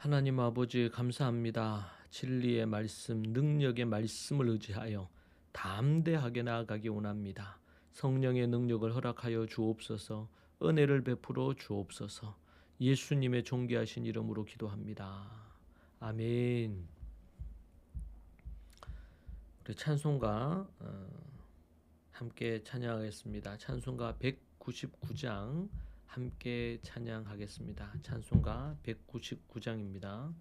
하나님 아버지 감사합니다. 진리의 말씀, 능력의 말씀을 의지하여 담대하게 나아가기 원합니다. 성령의 능력을 허락하여 주옵소서. 은혜를 베풀어 주옵소서. 예수님의 존귀하신 이름으로 기도합니다. 아멘. 우리 찬송가 함께 찬양하겠습니다. 찬송가 199장 함께 찬양하겠습니다. 찬송가 199장입니다.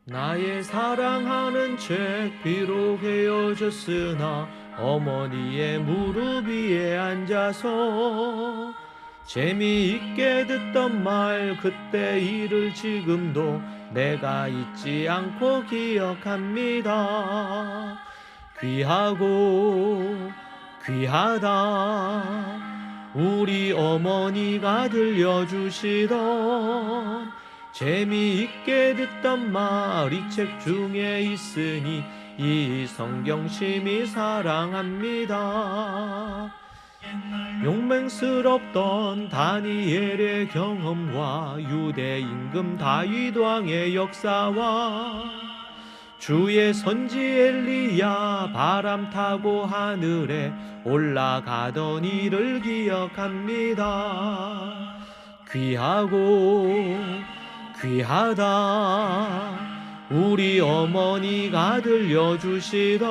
나의 사랑하는 책 비록 헤어졌으나 어머니의 무릎 위에 앉아서 재미있게 듣던 말 그때 일을 지금도 내가 잊지 않고 기억합니다. 귀하고 귀하다 우리 어머니가 들려주시던 재미있게 듣던 말 이 책 중에 있으니 이 성경 심히 사랑합니다. 용맹스럽던 다니엘의 경험과 유대 임금 다윗 왕의 역사와 주의 선지 엘리야 바람 타고 하늘에 올라가던 일을 기억합니다. 귀하고 귀하다 우리 어머니가 들려주시던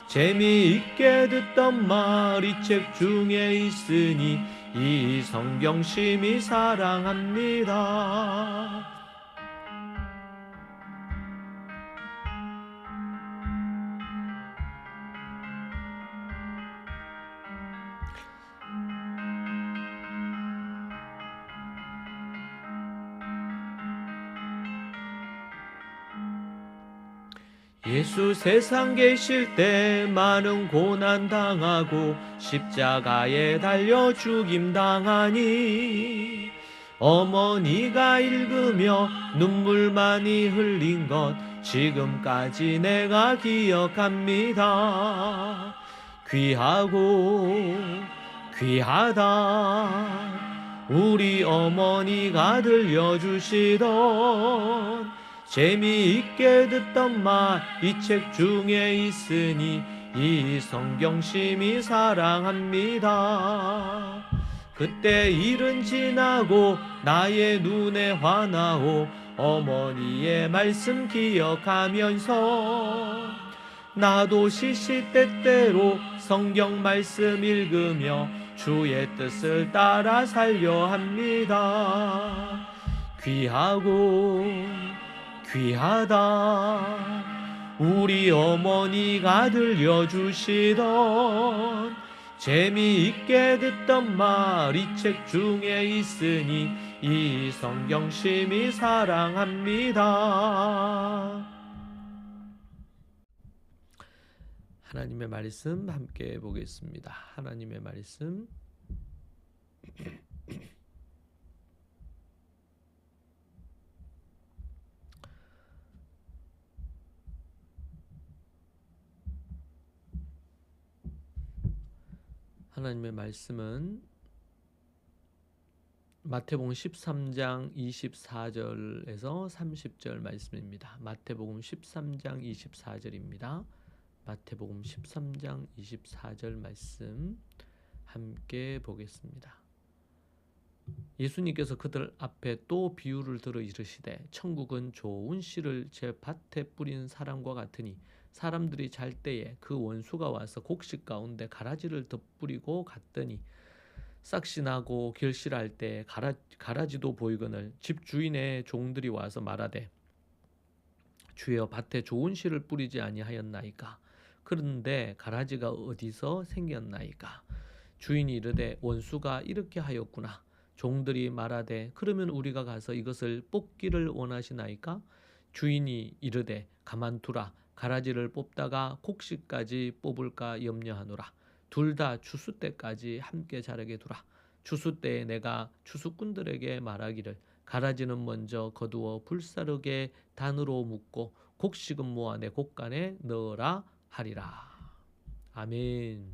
재미있게 듣던 말 이 책 중에 있으니 이 성경 심히 사랑합니다. 예수 세상 계실 때 많은 고난 당하고 십자가에 달려 죽임 당하니 어머니가 읽으며 눈물 많이 흘린 것 지금까지 내가 기억합니다. 귀하고 귀하다 우리 어머니가 들려주시던 재미있게 듣던 말 이 책 중에 있으니 이 성경 심히 사랑합니다. 그때 일은 지나고 나의 눈에 화나오 어머니의 말씀 기억하면서 나도 시시때때로 성경 말씀 읽으며 주의 뜻을 따라 살려 합니다. 귀하고 귀하다 우리 어머니가 들려주시던 재미있게 듣던 말 이 책 중에 있으니 이 성경 심히 사랑합니다. 하나님의 말씀 함께 보겠습니다. 하나님의 말씀 하나님의 말씀은 마태복음 13장 24절에서 30절 말씀입니다. 마태복음 13장 24절입니다. 마태복음 13장 24절 말씀 함께 보겠습니다. 예수님께서 그들 앞에 또 비유를 들어 이르시되 천국은 좋은 씨를 제 밭에 뿌린 사람과 같으니 사람들이 잘 때에 그 원수가 와서 곡식 가운데 가라지를 덧뿌리고 갔더니 싹이 나고 결실할 때 가라지도 보이거늘 집 주인의 종들이 와서 말하되 주여 밭에 좋은 씨를 뿌리지 아니하였나이까 그런데 가라지가 어디서 생겼나이까 주인이 이르되 원수가 이렇게 하였구나 종들이 말하되 그러면 우리가 가서 이것을 뽑기를 원하시나이까 주인이 이르되 가만두라 가라지를 뽑다가 곡식까지 뽑을까 염려하노라 둘 다 추수 때까지 함께 자라게 두라 추수 때에 내가 추수꾼들에게 말하기를 가라지는 먼저 거두어 불사르게 단으로 묶고 곡식은 모아 내 곡간에 넣으라 하리라. 아멘.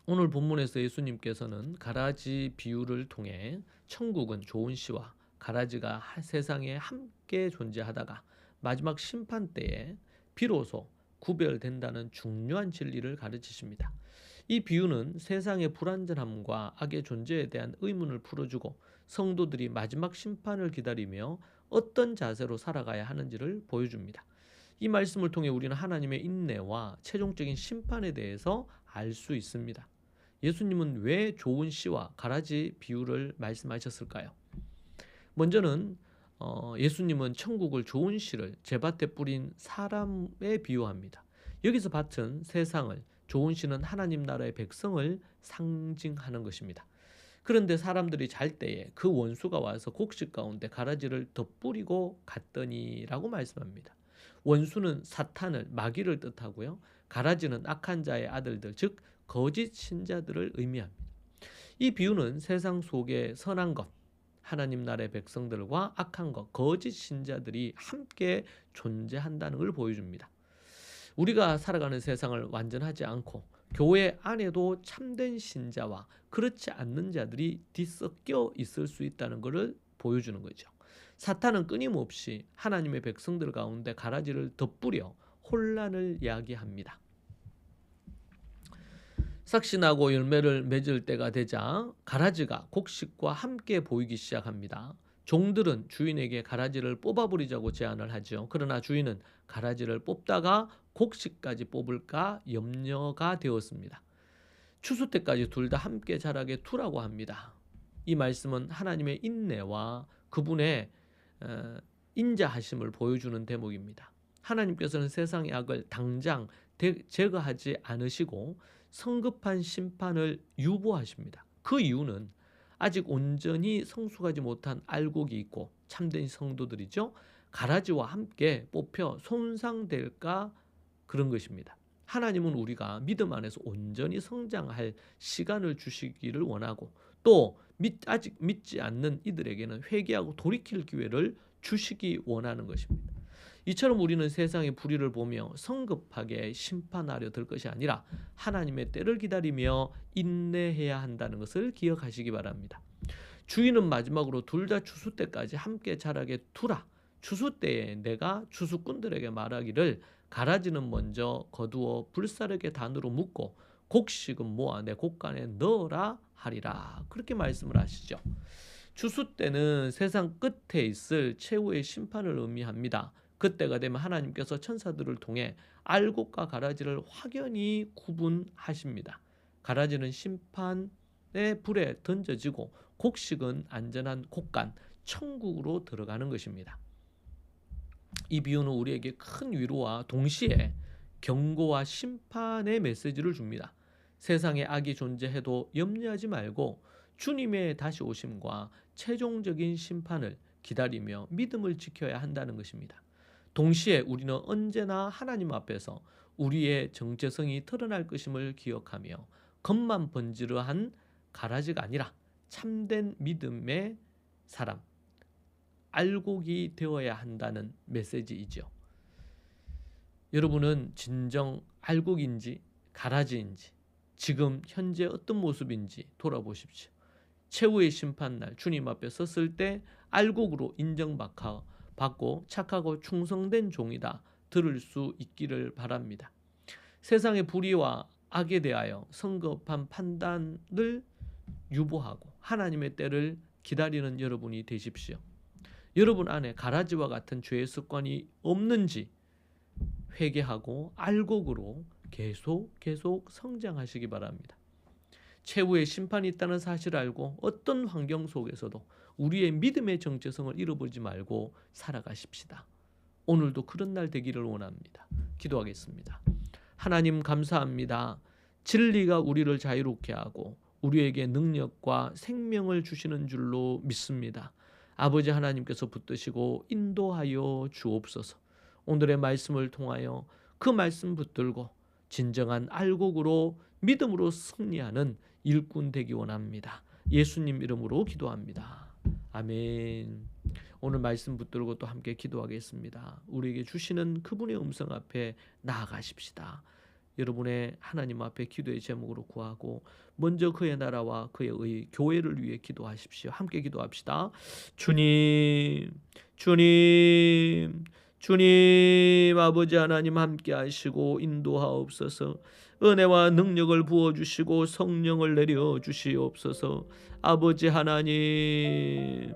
오늘 본문에서 예수님께서는 가라지 비유를 통해 천국은 좋은 씨와 가라지가 세상에 함께 존재하다가 마지막 심판 때에 비로소 구별된다는 중요한 진리를 가르치십니다. 이 비유는 세상의 불완전함과 악의 존재에 대한 의문을 풀어주고 성도들이 마지막 심판을 기다리며 어떤 자세로 살아가야 하는지를 보여줍니다. 이 말씀을 통해 우리는 하나님의 인내와 최종적인 심판에 대해서 알 수 있습니다. 예수님은 왜 좋은 씨와 가라지 비유를 말씀하셨을까요? 먼저는 예수님은 천국을 좋은 씨를 제밭에 뿌린 사람에 비유합니다. 여기서 밭은 세상을, 좋은 씨는 하나님 나라의 백성을 상징하는 것입니다. 그런데 사람들이 잘 때에 그 원수가 와서 곡식 가운데 가라지를 덧뿌리고 갔더니라고 말씀합니다. 원수는 사탄을, 마귀를 뜻하고요. 가라지는 악한 자의 아들들, 즉 거짓 신자들을 의미합니다. 이 비유는 세상 속에 선한 것, 하나님 나라의 백성들과 악한 것, 거짓 신자들이 함께 존재한다는 걸 보여줍니다. 우리가 살아가는 세상을 완전하지 않고 교회 안에도 참된 신자와 그렇지 않는 자들이 뒤섞여 있을 수 있다는 것을 보여주는 거죠. 사탄은 끊임없이 하나님의 백성들 가운데 가라지를 덧뿌려 혼란을 야기합니다. 싹신하고 열매를 맺을 때가 되자 가라지가 곡식과 함께 보이기 시작합니다. 종들은 주인에게 가라지를 뽑아버리자고 제안을 하죠. 그러나 주인은 가라지를 뽑다가 곡식까지 뽑을까 염려가 되었습니다. 추수 때까지 둘 다 함께 자라게 두라고 합니다. 이 말씀은 하나님의 인내와 그분의 인자하심을 보여주는 대목입니다. 하나님께서는 세상의 악을 당장 제거하지 않으시고 성급한 심판을 유보하십니다. 그 이유는 아직 온전히 성숙하지 못한 알곡이 있고 참된 성도들이죠. 가라지와 함께 뽑혀 손상될까 그런 것입니다. 하나님은 우리가 믿음 안에서 온전히 성장할 시간을 주시기를 원하고 또 아직 믿지 않는 이들에게는 회개하고 돌이킬 기회를 주시기 원하는 것입니다. 이처럼 우리는 세상의 불의를 보며 성급하게 심판하려 들 것이 아니라 하나님의 때를 기다리며 인내해야 한다는 것을 기억하시기 바랍니다. 주인은 마지막으로 둘 다 추수 때까지 함께 자라게 두라. 추수 때에 내가 추수꾼들에게 말하기를 가라지는 먼저 거두어 불사르게 단으로 묶고 곡식은 모아 내 곡간에 넣으라 하리라. 그렇게 말씀을 하시죠. 추수 때는 세상 끝에 있을 최후의 심판을 의미합니다. 그때가 되면 하나님께서 천사들을 통해 알곡과 가라지를 확연히 구분하십니다. 가라지는 심판의 불에 던져지고 곡식은 안전한 곡간, 천국으로 들어가는 것입니다. 이 비유는 우리에게 큰 위로와 동시에 경고와 심판의 메시지를 줍니다. 세상에 악이 존재해도 염려하지 말고 주님의 다시 오심과 최종적인 심판을 기다리며 믿음을 지켜야 한다는 것입니다. 동시에 우리는 언제나 하나님 앞에서 우리의 정체성이 드러날 것임을 기억하며 겉만 번지르한 가라지가 아니라 참된 믿음의 사람, 알곡이 되어야 한다는 메시지이죠. 여러분은 진정 알곡인지 가라지인지 지금 현재 어떤 모습인지 돌아보십시오. 최후의 심판날 주님 앞에 섰을 때 알곡으로 인정받고 착하고 충성된 종이다 들을 수 있기를 바랍니다. 세상의 불의와 악에 대하여 성급한 판단을 유보하고 하나님의 때를 기다리는 여러분이 되십시오. 여러분 안에 가라지와 같은 죄의 습관이 없는지 회개하고 알곡으로 계속 성장하시기 바랍니다. 최후의 심판이 있다는 사실을 알고 어떤 환경 속에서도 우리의 믿음의 정체성을 잃어버리지 말고 살아가십시다. 오늘도 그런 날 되기를 원합니다. 기도하겠습니다. 하나님 감사합니다. 진리가 우리를 자유롭게 하고 우리에게 능력과 생명을 주시는 줄로 믿습니다. 아버지 하나님께서 붙드시고 인도하여 주옵소서. 오늘의 말씀을 통하여 그 말씀 붙들고 진정한 알곡으로 믿음으로 승리하는 일꾼 되기 원합니다. 예수님 이름으로 기도합니다. 아멘. 오늘 말씀 붙들고 또 함께 기도하겠습니다. 우리에게 주시는 그분의 음성 앞에 나아가십시다. 여러분의 하나님 앞에 기도의 제목으로 구하고 먼저 그의 나라와 그의 의 교회를 위해 기도하십시오. 함께 기도합시다. 주님, 주님, 주님 아버지 하나님 함께 하시고 인도하옵소서. 은혜와 능력을 부어주시고 성령을 내려 주시옵소서. 아버지 하나님,